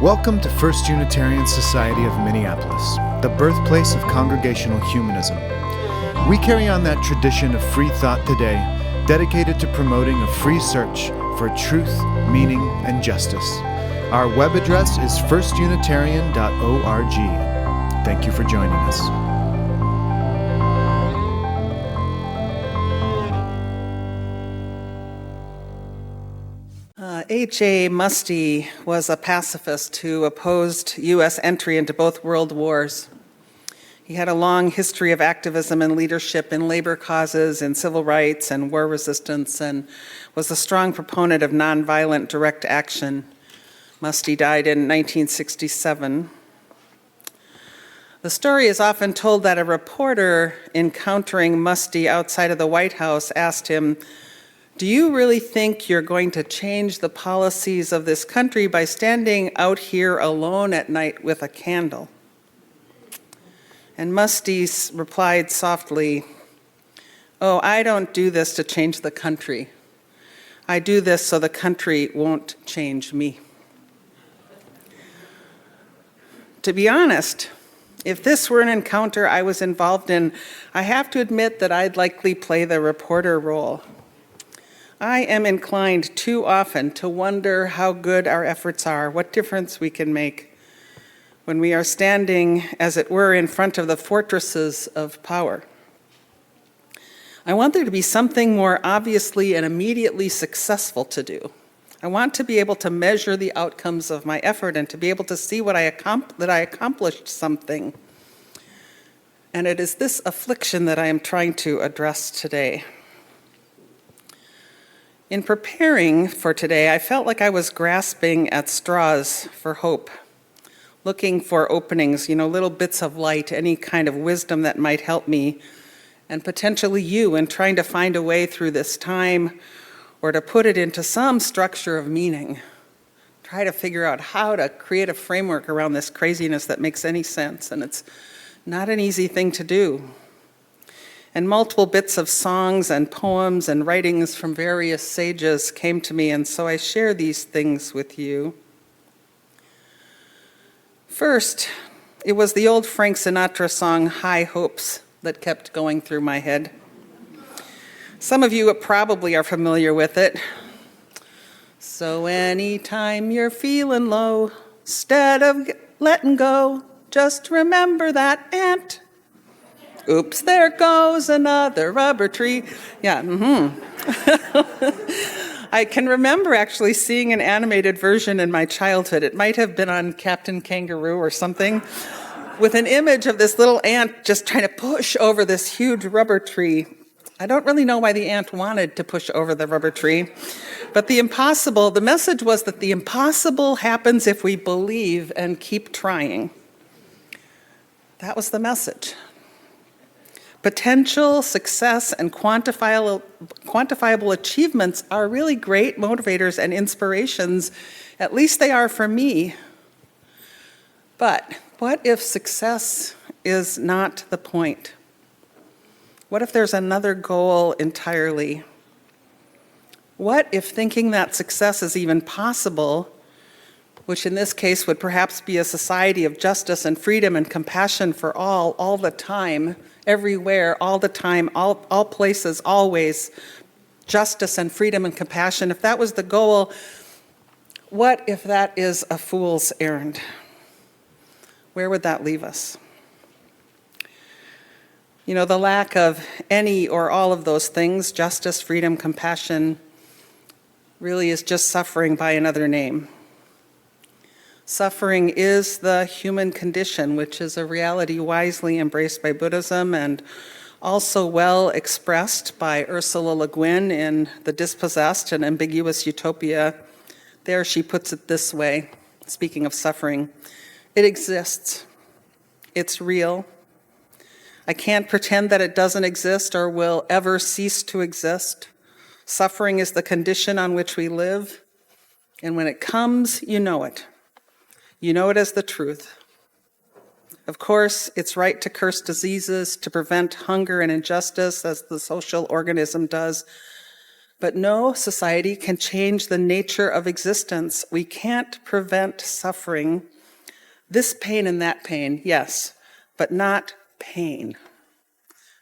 Welcome to First Unitarian Society of Minneapolis, the birthplace of congregational humanism. We carry on that tradition of free thought today, dedicated to promoting a free search for truth, meaning, and justice. Our web address is firstunitarian.org. Thank you for joining us. H.A. Musty was a pacifist who opposed U.S. entry into both world wars. He had a long history of activism and leadership in labor causes, in civil rights and war resistance, and was a strong proponent of nonviolent direct action. Musty died in 1967. The story is often told that a reporter encountering Musty outside of the White House asked him, "Do you really think you're going to change the policies of this country by standing out here alone at night with a candle?" And Musty replied softly, "Oh, I don't do this to change the country. I do this so the country won't change me." To be honest, if this were an encounter I was involved in, I have to admit that I'd likely play the reporter role. I am inclined too often to wonder how good our efforts are, what difference we can make when we are standing, as it were, in front of the fortresses of power. I want there to be something more obviously and immediately successful to do. I want to be able to measure the outcomes of my effort and to be able to see that I accomplished something. And it is this affliction that I am trying to address today. In preparing for today, I felt like I was grasping at straws for hope, looking for openings, little bits of light, any kind of wisdom that might help me, and potentially you, in trying to find a way through this time, or to put it into some structure of meaning. Try to figure out how to create a framework around this craziness that makes any sense, and it's not an easy thing to do. And multiple bits of songs and poems and writings from various sages came to me, and so I share these things with you. First, it was the old Frank Sinatra song, "High Hopes," that kept going through my head. Some of you probably are familiar with it. So anytime you're feeling low, instead of letting go, just remember that ant. Oops, there goes another rubber tree. Yeah, I can remember actually seeing an animated version in my childhood. It might have been on Captain Kangaroo or something, with an image of this little ant just trying to push over this huge rubber tree. I don't really know why the ant wanted to push over the rubber tree, but the message was that the impossible happens if we believe and keep trying. That was the message. Potential, success, and quantifiable achievements are really great motivators and inspirations. At least they are for me. But what if success is not the point? What if there's another goal entirely? What if thinking that success is even possible, which in this case would perhaps be a society of justice and freedom and compassion for all the time, everywhere, all the time, all places, always, justice and freedom and compassion. If that was the goal, what if that is a fool's errand? Where would that leave us? The lack of any or all of those things, justice, freedom, compassion, really is just suffering by another name. Suffering is the human condition, which is a reality wisely embraced by Buddhism and also well expressed by Ursula Le Guin in The Dispossessed, an Ambiguous Utopia. There she puts it this way, speaking of suffering: it exists. It's real. I can't pretend that it doesn't exist or will ever cease to exist. Suffering is the condition on which we live, and when it comes, you know it. You know it as the truth. Of course, it's right to curse diseases, to prevent hunger and injustice, as the social organism does. But no society can change the nature of existence. We can't prevent suffering. This pain and that pain, yes, but not pain.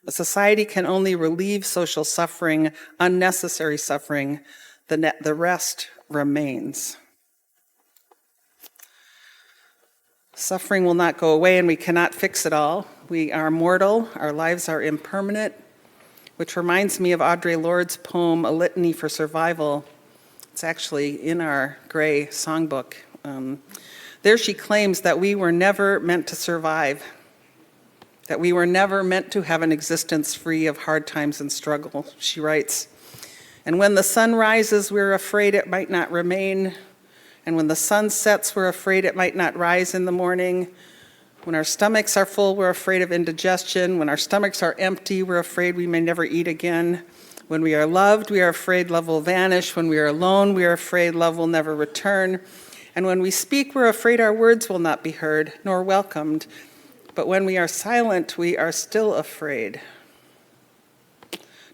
A society can only relieve social suffering, unnecessary suffering. The rest remains. Suffering will not go away, and we cannot fix it all. We are mortal, our lives are impermanent, which reminds me of Audre Lorde's poem, A Litany for Survival. It's actually in our Gray songbook. There she claims that we were never meant to survive, that we were never meant to have an existence free of hard times and struggle. She writes, "And when the sun rises, we're afraid it might not remain. And when the sun sets, we're afraid it might not rise in the morning. When our stomachs are full, we're afraid of indigestion. When our stomachs are empty, we're afraid we may never eat again. When we are loved, we are afraid love will vanish. When we are alone, we are afraid love will never return. And when we speak, we're afraid our words will not be heard nor welcomed. But when we are silent, we are still afraid.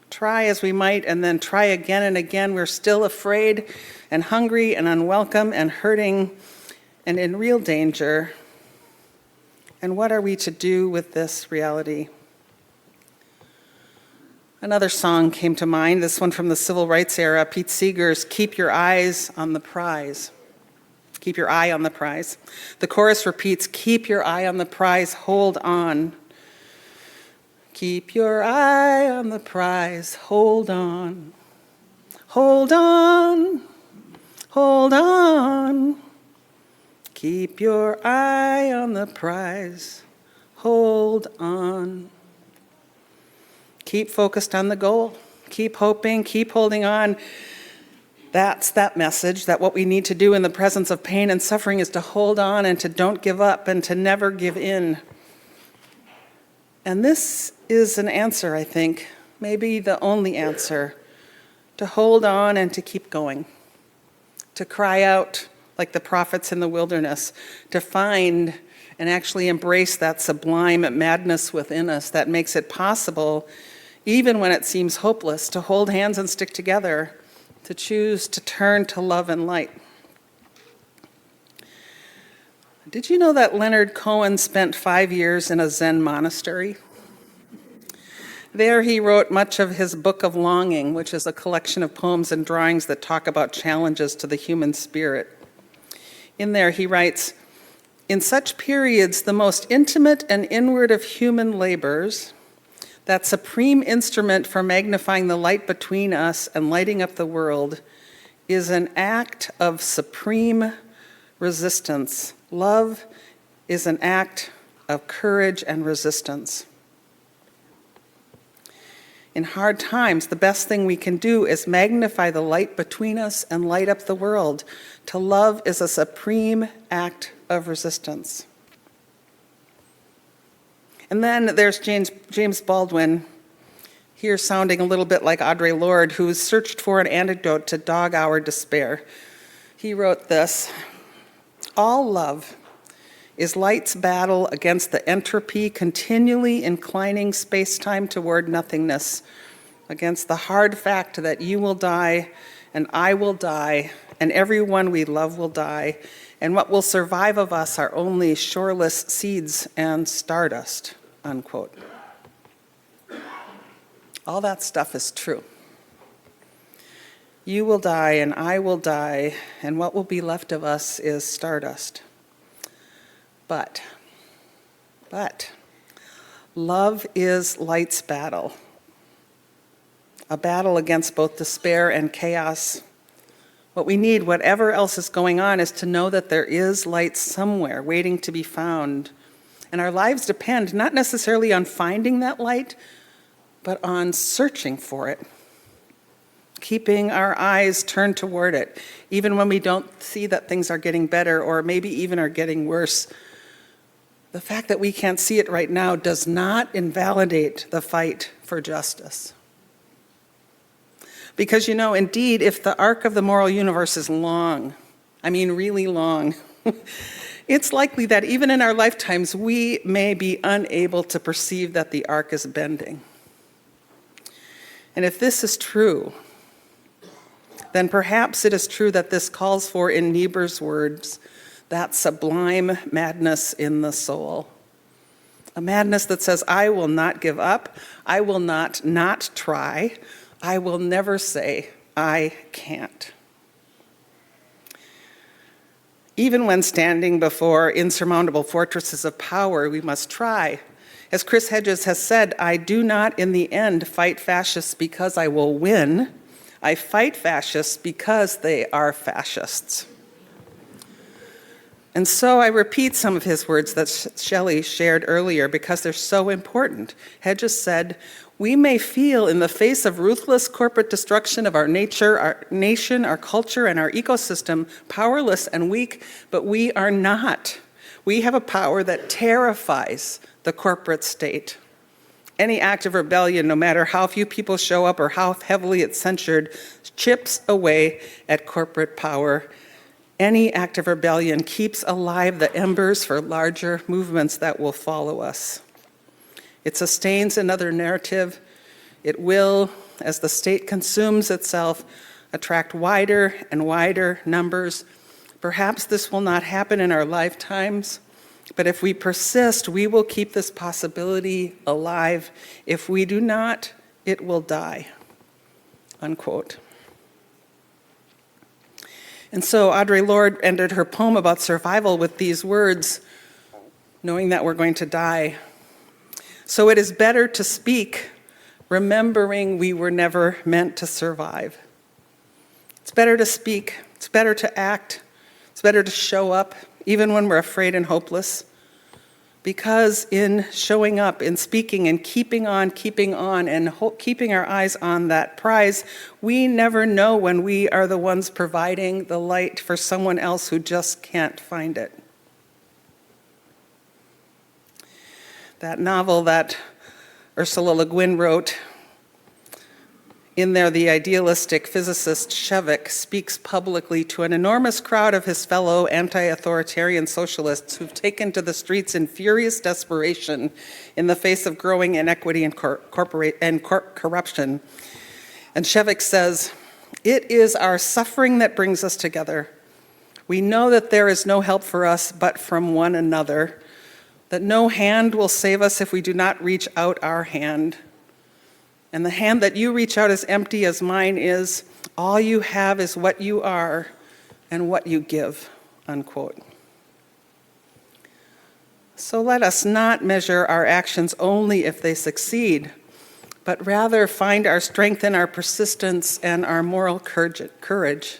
Try as we might and then try again and again, we're still afraid and hungry and unwelcome and hurting and in real danger. And what are we to do with this reality?" Another song came to mind, this one from the civil rights era, Pete Seeger's "Keep Your Eyes on the Prize." Keep your eye on the prize. The chorus repeats, "Keep your eye on the prize, hold on." Keep your eye on the prize, hold on. Hold on, hold on. Keep your eye on the prize, hold on. Keep focused on the goal. Keep hoping, keep holding on. That's that message, that what we need to do in the presence of pain and suffering is to hold on and to don't give up and to never give in. And this is an answer, I think, maybe the only answer, to hold on and to keep going, to cry out like the prophets in the wilderness, to find and actually embrace that sublime madness within us that makes it possible, even when it seems hopeless, to hold hands and stick together, to choose to turn to love and light. Did you know that Leonard Cohen spent 5 years in a Zen monastery? There he wrote much of his Book of Longing, which is a collection of poems and drawings that talk about challenges to the human spirit. In there he writes, "In such periods, the most intimate and inward of human labors, that supreme instrument for magnifying the light between us and lighting up the world, is an act of supreme resistance. Love is an act of courage and resistance. In hard times, the best thing we can do is magnify the light between us and light up the world. To love is a supreme act of resistance." And then there's James Baldwin, here sounding a little bit like Audre Lorde, who searched for an antidote to dog our despair. He wrote this, "All love is light's battle against the entropy continually inclining space-time toward nothingness, against the hard fact that you will die and I will die and everyone we love will die, and what will survive of us are only shoreless seeds and stardust," unquote. All that stuff is true. You will die and I will die, and what will be left of us is stardust. But, love is light's battle, a battle against both despair and chaos. What we need, whatever else is going on, is to know that there is light somewhere waiting to be found. And our lives depend not necessarily on finding that light, but on searching for it, keeping our eyes turned toward it, even when we don't see that things are getting better or maybe even are getting worse. The fact that we can't see it right now does not invalidate the fight for justice. Because, indeed, if the arc of the moral universe is long, I mean really long, it's likely that even in our lifetimes, we may be unable to perceive that the arc is bending. And if this is true, then perhaps it is true that this calls for, in Niebuhr's words, that sublime madness in the soul. A madness that says, I will not give up, I will not try, I will never say, I can't. Even when standing before insurmountable fortresses of power, we must try. As Chris Hedges has said, I do not in the end fight fascists because I will win. I fight fascists because they are fascists. And so I repeat some of his words that Shelley shared earlier because they're so important. Hedges said, we may feel in the face of ruthless corporate destruction of our nature, our nation, our culture, and our ecosystem, powerless and weak, but we are not. We have a power that terrifies the corporate state. Any act of rebellion, no matter how few people show up or how heavily it's censured, chips away at corporate power. Any act of rebellion keeps alive the embers for larger movements that will follow us. It sustains another narrative. It will, as the state consumes itself, attract wider and wider numbers. Perhaps this will not happen in our lifetimes, but if we persist, we will keep this possibility alive. If we do not, it will die. Unquote. And so Audre Lorde ended her poem about survival with these words, knowing that we're going to die. So it is better to speak, remembering we were never meant to survive. It's better to speak, it's better to act, it's better to show up, even when we're afraid and hopeless. Because in showing up, in speaking, and keeping on, and keeping our eyes on that prize, we never know when we are the ones providing the light for someone else who just can't find it. That novel that Ursula Le Guin wrote, in there the idealistic physicist Shevik speaks publicly to an enormous crowd of his fellow anti-authoritarian socialists who've taken to the streets in furious desperation in the face of growing inequity and corruption. And Shevik says, it is our suffering that brings us together. We know that there is no help for us but from one another, that no hand will save us if we do not reach out our hand. And the hand that you reach out as empty as mine is, all you have is what you are and what you give, unquote. So let us not measure our actions only if they succeed, but rather find our strength in our persistence and our moral courage.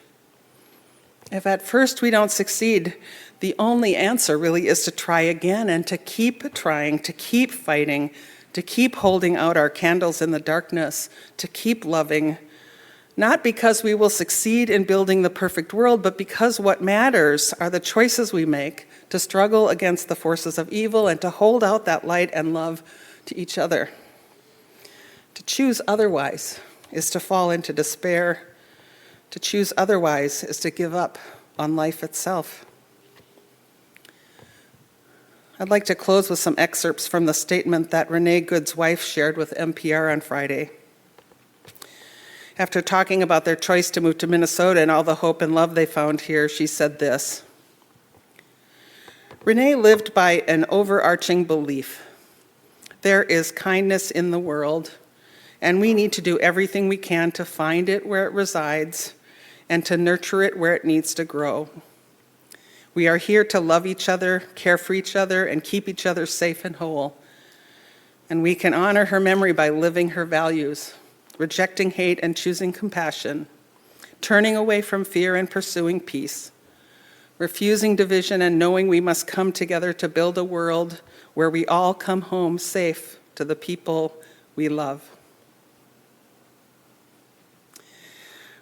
If at first we don't succeed, the only answer really is to try again and to keep trying, to keep fighting, to keep holding out our candles in the darkness, to keep loving, not because we will succeed in building the perfect world, but because what matters are the choices we make to struggle against the forces of evil and to hold out that light and love to each other. To choose otherwise is to fall into despair. To choose otherwise is to give up on life itself. I'd like to close with some excerpts from the statement that Renee Good's wife shared with NPR on Friday. After talking about their choice to move to Minnesota and all the hope and love they found here, she said this. Renee lived by an overarching belief. There is kindness in the world, and we need to do everything we can to find it where it resides and to nurture it where it needs to grow. We are here to love each other, care for each other, and keep each other safe and whole. And we can honor her memory by living her values, rejecting hate and choosing compassion, turning away from fear and pursuing peace, refusing division and knowing we must come together to build a world where we all come home safe to the people we love.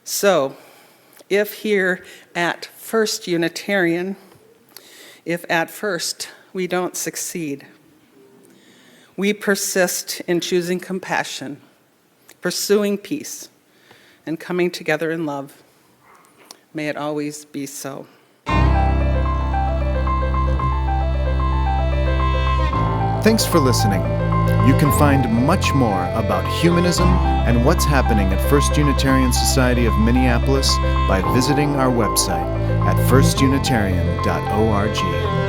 So, if here at First Unitarian, if at first we don't succeed, we persist in choosing compassion, pursuing peace, and coming together in love. May it always be so. Thanks for listening. You can find much more about humanism and what's happening at First Unitarian Society of Minneapolis by visiting our website at firstunitarian.org.